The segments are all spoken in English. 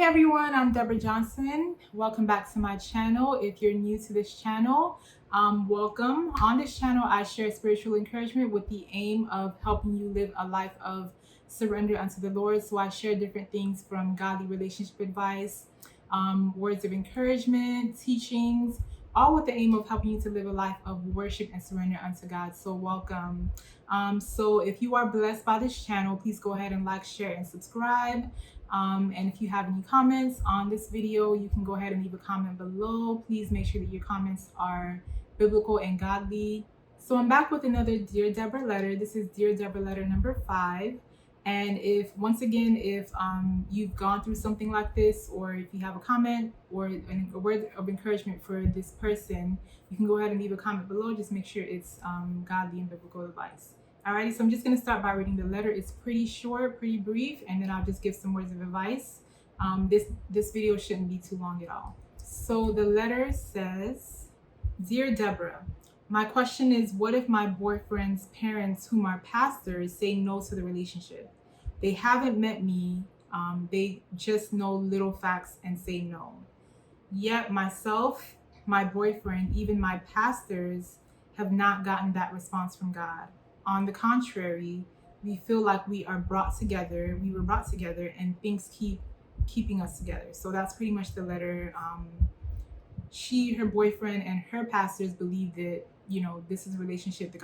everyone, I'm Deborah Johnson. Welcome back to my channel. If you're new to this channel, welcome. On this channel, I share spiritual encouragement with the aim of helping you live a life of surrender unto the Lord. So I share different things from godly relationship advice, words of encouragement, teachings, all with the aim of helping you to live a life of worship and surrender unto God. So welcome. So if you are blessed by this channel, please go ahead and like, share, and subscribe. And if you have any comments on this video, you can go ahead and leave a comment below. Please make sure that your comments are biblical and godly. So I'm back with another Dear Deborah letter. This is Dear Deborah letter number 5. And if you've gone through something like this, or if you have a comment or a word of encouragement for this person, you can go ahead and leave a comment below. Just make sure it's godly and biblical advice. Alrighty, so I'm just going to start by reading the letter. It's pretty short, pretty brief, and then I'll just give some words of advice. This video shouldn't be too long at all. So the letter says, Dear Deborah, my question is, what if my boyfriend's parents, whom are pastors, say no to the relationship? They haven't met me. They just know little facts and say no. Yet myself, my boyfriend, even my pastors have not gotten that response from God. On the contrary, we feel like we were brought together, and things keeping us together. So that's pretty much the letter. Her boyfriend, and her pastors believe that, this is a relationship that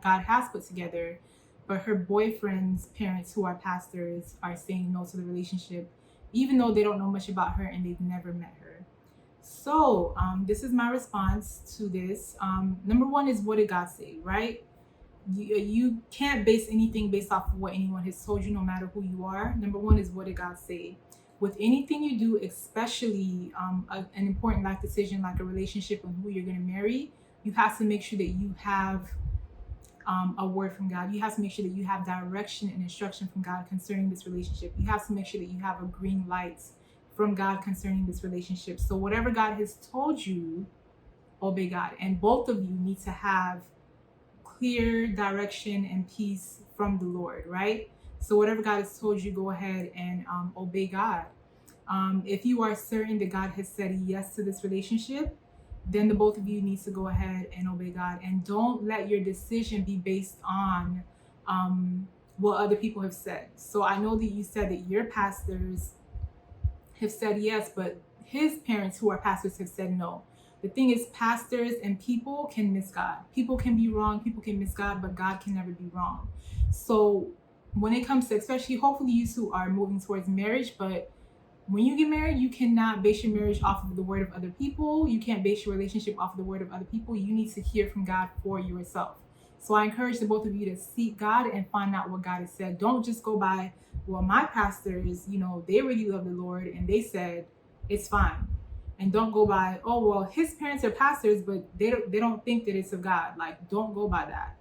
God has put together, but her boyfriend's parents, who are pastors, are saying no to the relationship, even though they don't know much about her and they've never met her. So this is my response to this. Number one is, what did God say, right? You can't base anything based off of what anyone has told you, no matter who you are. Number one is, what did God say? With anything you do, especially an important life decision like a relationship and who you're going to marry, you have to make sure that you have a word from God. You have to make sure that you have direction and instruction from God concerning this relationship. You have to make sure that you have a green light from God concerning this relationship. So whatever God has told you, obey God. And both of you need to have clear direction and peace from the Lord, right? So whatever God has told you, go ahead and obey God. If you are certain that God has said yes to this relationship, then the both of you need to go ahead and obey God. And don't let your decision be based on what other people have said. So I know that you said that your pastors have said yes, but his parents, who are pastors, have said no. The thing is, pastors and people can miss God. People can be wrong, people can miss God, but God can never be wrong. So when it comes to, especially, hopefully you two are moving towards marriage, but when you get married, you cannot base your marriage off of the word of other people. You can't base your relationship off of the word of other people. You need to hear from God for yourself. So I encourage the both of you to seek God and find out what God has said. Don't just go by, well, my pastors, they really love the Lord and they said it's fine. And don't go by, oh, well, his parents are pastors, but they don't think that it's of God. Like, don't go by that.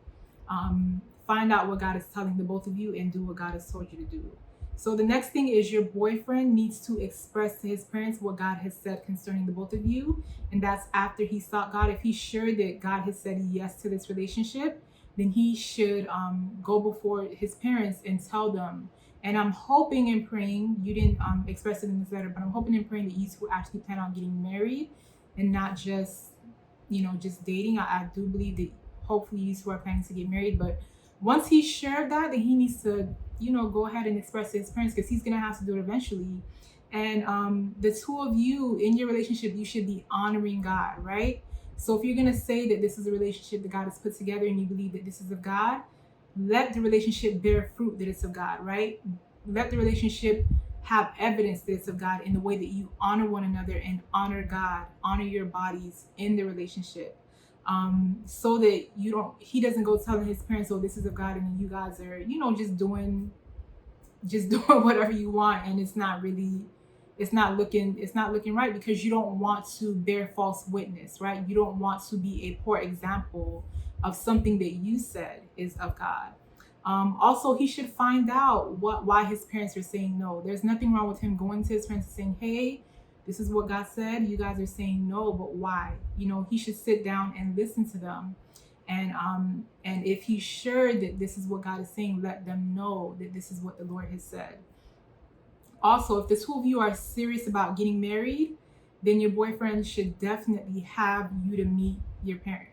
Find out what God is telling the both of you and do what God has told you to do. So the next thing is, your boyfriend needs to express to his parents what God has said concerning the both of you. And that's after he sought God. If he's sure that God has said yes to this relationship, then he should go before his parents and tell them. And I'm hoping and praying, you didn't express it in this letter, but I'm hoping and praying that you two actually plan on getting married and not just, just dating. I do believe that hopefully you two are planning to get married, but once he's sure of that, then he needs to, go ahead and express to his parents, because he's going to have to do it eventually. And the two of you in your relationship, you should be honoring God, right? So if you're going to say that this is a relationship that God has put together and you believe that this is of God, let the relationship bear fruit that it's of God, right? Let the relationship have evidence that it's of God in the way that you honor one another and honor God, honor your bodies in the relationship. So that he doesn't go telling his parents, oh, this is of God, and then you guys are, just doing whatever you want, and it's not looking right, because you don't want to bear false witness, right? You don't want to be a poor example of something that you said is of God. Also, he should find out why his parents are saying no. There's nothing wrong with him going to his parents and saying, hey, this is what God said. You guys are saying no, but why? He should sit down and listen to them. And if he's sure that this is what God is saying, let them know that this is what the Lord has said. Also, if the two of you are serious about getting married, then your boyfriend should definitely have you to meet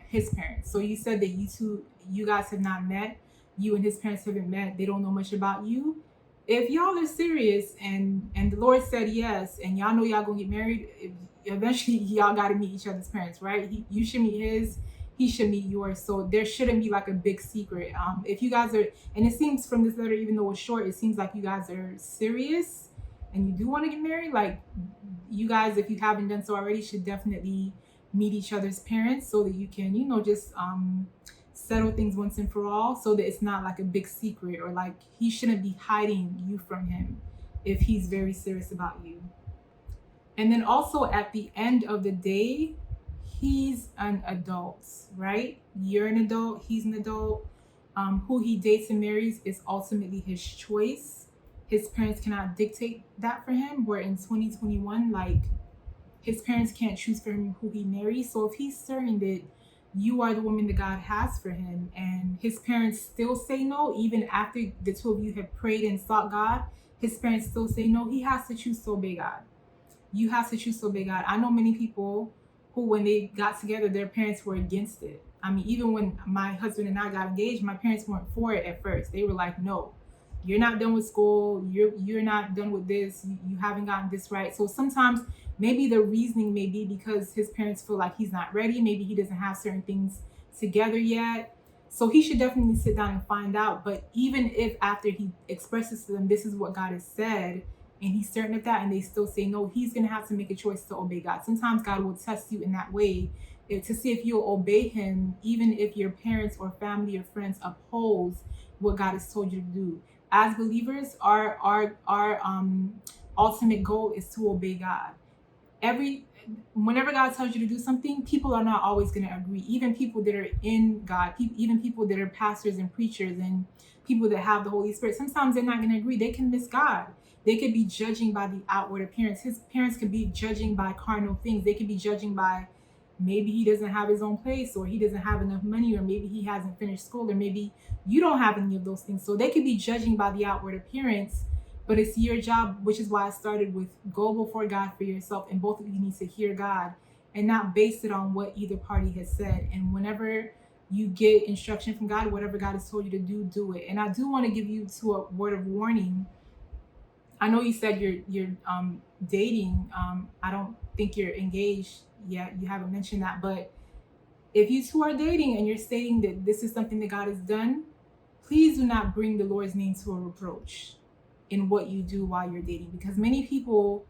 his parents. So you said that you guys have not met, you and his parents haven't met, they don't know much about you. If y'all are serious and the Lord said yes, and y'all know y'all gonna get married, eventually y'all got to meet each other's parents, right? You should meet his, he should meet yours. So there shouldn't be like a big secret. If you guys are, and it seems from this letter, even though it's short, it seems like you guys are serious and you do want to get married. Like, you guys, if you haven't done so already, should definitely meet each other's parents so that you can, just settle things once and for all, so that it's not like a big secret, or like he shouldn't be hiding you from him if he's very serious about you. And then also at the end of the day, he's an adult, right? You're an adult, he's an adult. Who he dates and marries is ultimately his choice. His parents cannot dictate that for him. Where in 2021, like, his parents can't choose for him who he marries. So if he's certain that you are the woman that God has for him, and his parents still say no, even after the two of you have prayed and sought God, his parents still say no, he has to choose to obey God. You have to choose to obey God. I know many people who, when they got together, their parents were against it. I mean, even when my husband and I got engaged, my parents weren't for it at first. They were like, no, you're not done with school. You're not done with this. You haven't gotten this right. So sometimes maybe the reasoning may be because his parents feel like he's not ready. Maybe he doesn't have certain things together yet. So he should definitely sit down and find out. But even if after he expresses to them, this is what God has said, and he's certain of that, and they still say no, he's going to have to make a choice to obey God. Sometimes God will test you in that way to see if you'll obey him, even if your parents or family or friends oppose what God has told you to do. As believers, our ultimate goal is to obey God. Whenever God tells you to do something, people are not always going to agree. Even people that are in God, even people that are pastors and preachers and people that have the Holy Spirit, sometimes they're not going to agree. They can miss God. They could be judging by the outward appearance. His parents could be judging by carnal things. They could be judging by, maybe he doesn't have his own place, or he doesn't have enough money, or maybe he hasn't finished school, or maybe you don't have any of those things. So they could be judging by the outward appearance, but it's your job, which is why I started with go before God for yourself, and both of you need to hear God and not base it on what either party has said. And whenever you get instruction from God, whatever God has told you to do, do it. And I do want to give you a word of warning. I know you said you're dating. I don't think you're engaged yet. You haven't mentioned that. But if you two are dating and you're stating that this is something that God has done, please do not bring the Lord's name to a reproach in what you do while you're dating. Because many people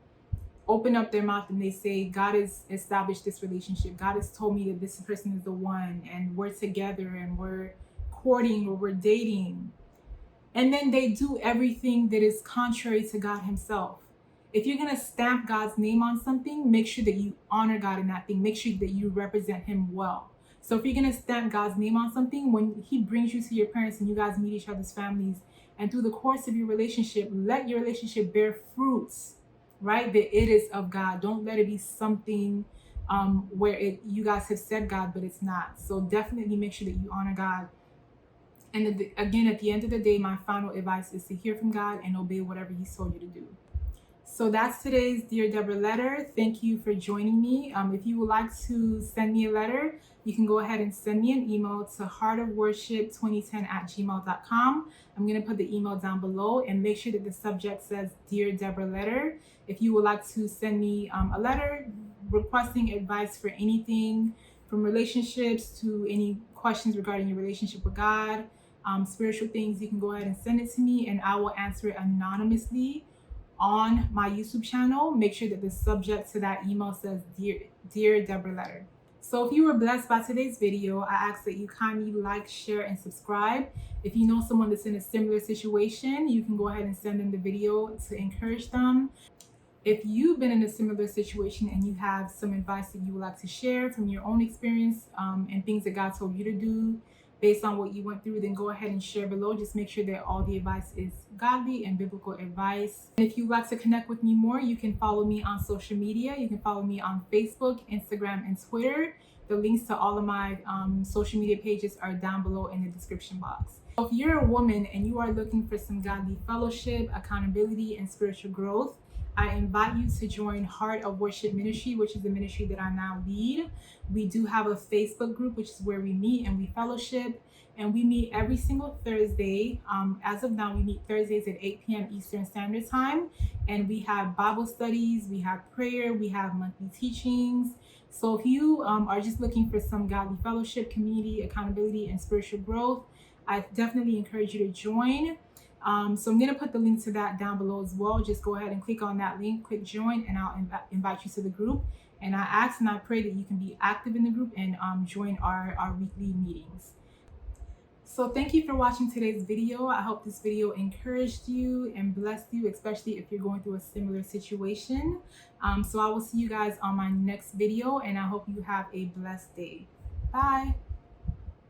open up their mouth and they say, God has established this relationship. God has told me that this person is the one, and we're together and we're courting or we're dating. And then they do everything that is contrary to God himself. If you're going to stamp God's name on something, make sure that you honor God in that thing. Make sure that you represent him well. So if you're going to stamp God's name on something, when he brings you to your parents and you guys meet each other's families, and through the course of your relationship, let your relationship bear fruits, right? That it is of God. Don't let it be something where you guys have said God, but it's not. So definitely make sure that you honor God. And again, at the end of the day, my final advice is to hear from God and obey whatever he's told you to do. So that's today's Dear Deborah letter. Thank you for joining me. If you would like to send me a letter, you can go ahead and send me an email to heartofworship2010@gmail.com. I'm going to put the email down below, and make sure that the subject says Dear Deborah Letter. If you would like to send me a letter requesting advice for anything from relationships to any questions regarding your relationship with God, spiritual things, you can go ahead and send it to me, and I will answer it anonymously on my YouTube channel. Make sure that the subject to that email says Dear Deborah Letter. So if you were blessed by today's video, I ask that you kindly like, share, and subscribe. If you know someone that's in a similar situation, you can go ahead and send them the video to encourage them. If you've been in a similar situation and you have some advice that you would like to share from your own experience and things that God told you to do based on what you went through, then go ahead and share below. Just make sure that all the advice is godly and biblical advice. And if you'd like to connect with me more, you can follow me on social media. You can follow me on Facebook, Instagram, and Twitter. The links to all of my social media pages are down below in the description box. If you're a woman and you are looking for some godly fellowship, accountability, and spiritual growth, I invite you to join Heart of Worship Ministry, which is the ministry that I now lead. We do have a Facebook group, which is where we meet and we fellowship. And we meet every single Thursday. As of now, we meet Thursdays at 8 p.m. Eastern Standard Time. And we have Bible studies, we have prayer, we have monthly teachings. So if you are just looking for some godly fellowship, community, accountability, and spiritual growth, I definitely encourage you to join. So I'm going to put the link to that down below as well. Just go ahead and click on that link, click join, and I'll invite you to the group. And I ask and I pray that you can be active in the group and join our weekly meetings. So thank you for watching today's video. I hope this video encouraged you and blessed you, especially if you're going through a similar situation. So I will see you guys on my next video, and I hope you have a blessed day. Bye.